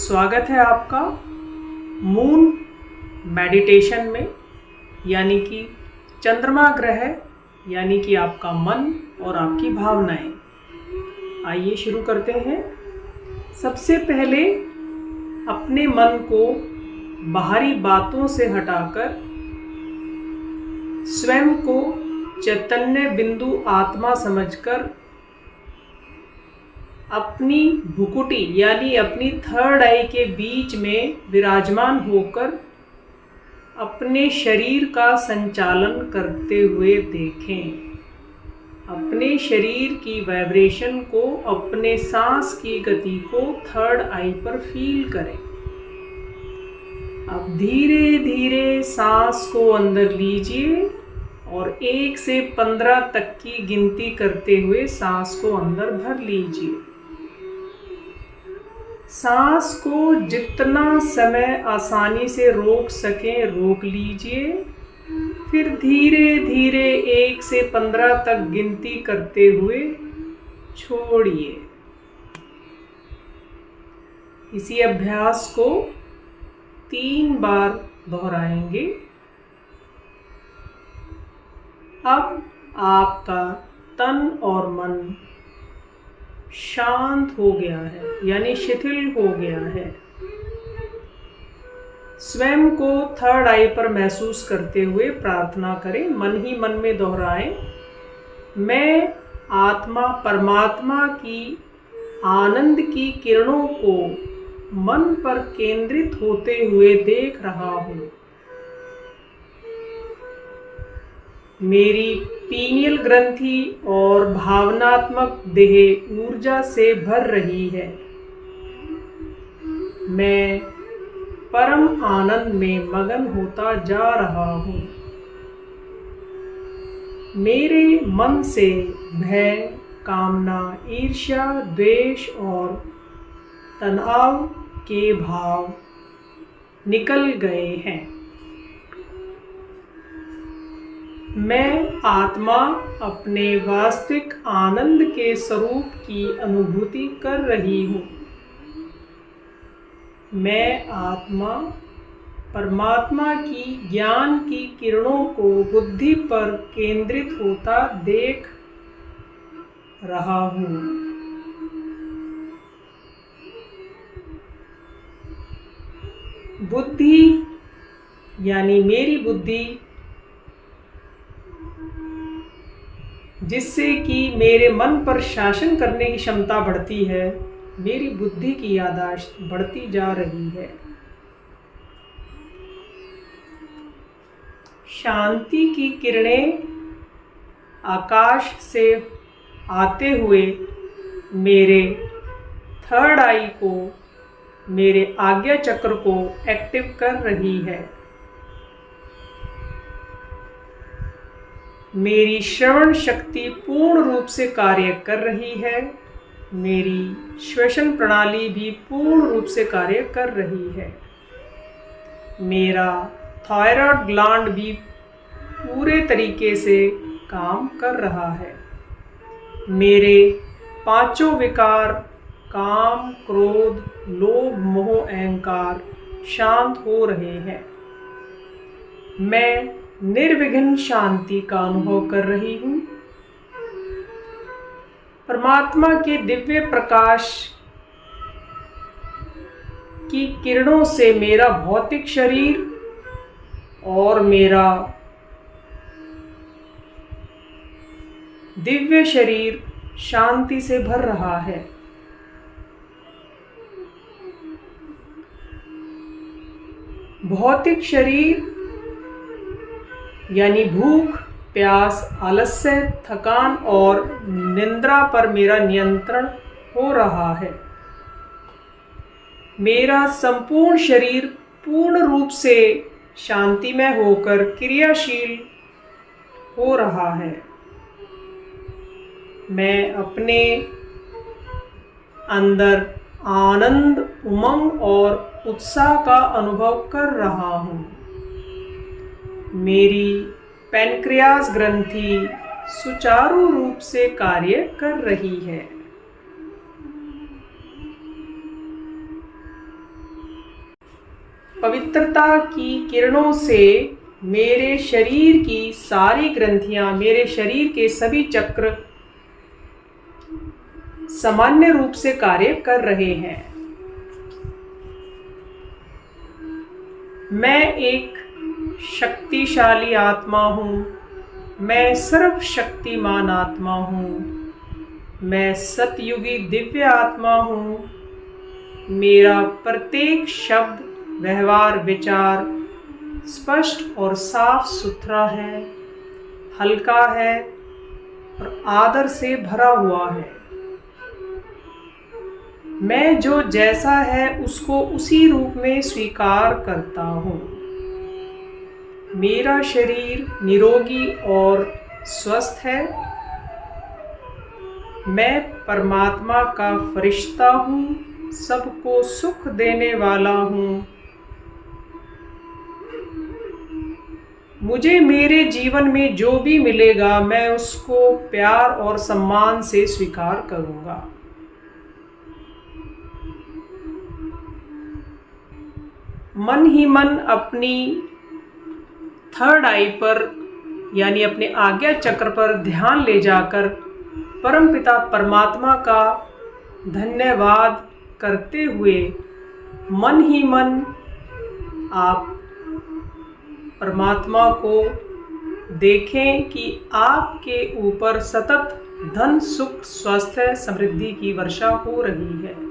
स्वागत है आपका मून मेडिटेशन में, यानी कि चंद्रमा ग्रह, यानी कि आपका मन और आपकी भावनाएं। आइए शुरू करते हैं। सबसे पहले अपने मन को बाहरी बातों से हटाकर स्वयं को चैतन्य बिंदु आत्मा समझकर अपनी भुकुटी यानी अपनी थर्ड आई के बीच में विराजमान होकर अपने शरीर का संचालन करते हुए देखें। अपने शरीर की वाइब्रेशन को, अपने सांस की गति को थर्ड आई पर फील करें। अब धीरे धीरे सांस को अंदर लीजिए और 1 से 15 तक की गिनती करते हुए सांस को अंदर भर लीजिए। सांस को जितना समय आसानी से रोक सकें रोक लीजिए। फिर धीरे धीरे 1 से 15 तक गिनती करते हुए छोड़िए। इसी अभ्यास को 3 बार दोहराएंगे। अब आपका तन और मन शांत हो गया है, यानी शिथिल हो गया है। स्वयं को थर्ड आई पर महसूस करते हुए प्रार्थना करें। मन ही मन में दोहराएं, मैं आत्मा परमात्मा की आनंद की किरणों को मन पर केंद्रित होते हुए देख रहा हूँ। मेरी पीनियल ग्रंथि और भावनात्मक देह ऊर्जा से भर रही है। मैं परम आनंद में मगन होता जा रहा हूँ। मेरे मन से भय, कामना, ईर्ष्या, द्वेष और तनाव के भाव निकल गए हैं। मैं आत्मा अपने वास्तविक आनंद के स्वरूप की अनुभूति कर रही हूँ। मैं आत्मा परमात्मा की ज्ञान की किरणों को बुद्धि पर केंद्रित होता देख रहा हूँ। बुद्धि यानी मेरी बुद्धि, जिससे कि मेरे मन पर शासन करने की क्षमता बढ़ती है, मेरी बुद्धि की याददाश्त बढ़ती जा रही है। शांति की किरणें आकाश से आते हुए मेरे थर्ड आई को, मेरे आज्ञा चक्र को एक्टिव कर रही है। मेरी श्रवण शक्ति पूर्ण रूप से कार्य कर रही है। मेरी श्वसन प्रणाली भी पूर्ण रूप से कार्य कर रही है। मेरा थायराइड ग्लैंड भी पूरे तरीके से काम कर रहा है। मेरे 5 विकार काम, क्रोध, लोभ, मोह, अहंकार शांत हो रहे हैं। मैं निर्विघ्न शांति का अनुभव कर रही हूँ। परमात्मा के दिव्य प्रकाश की किरणों से मेरा भौतिक शरीर और मेरा दिव्य शरीर शांति से भर रहा है। भौतिक शरीर यानी भूख, प्यास, आलस्य, थकान और निद्रा पर मेरा नियंत्रण हो रहा है। मेरा संपूर्ण शरीर पूर्ण रूप से शांतिमय होकर क्रियाशील हो रहा है। मैं अपने अंदर आनंद, उमंग और उत्साह का अनुभव कर रहा हूँ। मेरी पैनक्रियास ग्रंथि सुचारू रूप से कार्य कर रही है। पवित्रता की किरणों से मेरे शरीर की सारी ग्रंथियां, मेरे शरीर के सभी चक्र सामान्य रूप से कार्य कर रहे हैं। मैं एक शक्तिशाली आत्मा हूँ। मैं सर्वशक्तिमान आत्मा हूँ। मैं सतयुगी दिव्य आत्मा हूँ। मेरा प्रत्येक शब्द, व्यवहार, विचार स्पष्ट और साफ सुथरा है, हल्का है और आदर से भरा हुआ है। मैं जो जैसा है उसको उसी रूप में स्वीकार करता हूँ। मेरा शरीर निरोगी और स्वस्थ है। मैं परमात्मा का फरिश्ता हूँ, सबको सुख देने वाला हूँ। मुझे मेरे जीवन में जो भी मिलेगा मैं उसको प्यार और सम्मान से स्वीकार करूँगा। मन ही मन अपनी थर्ड आई पर यानी अपने आज्ञा चक्र पर ध्यान ले जाकर परमपिता परमात्मा का धन्यवाद करते हुए मन ही मन आप परमात्मा को देखें कि आपके ऊपर सतत धन, सुख, स्वास्थ्य, समृद्धि की वर्षा हो रही है।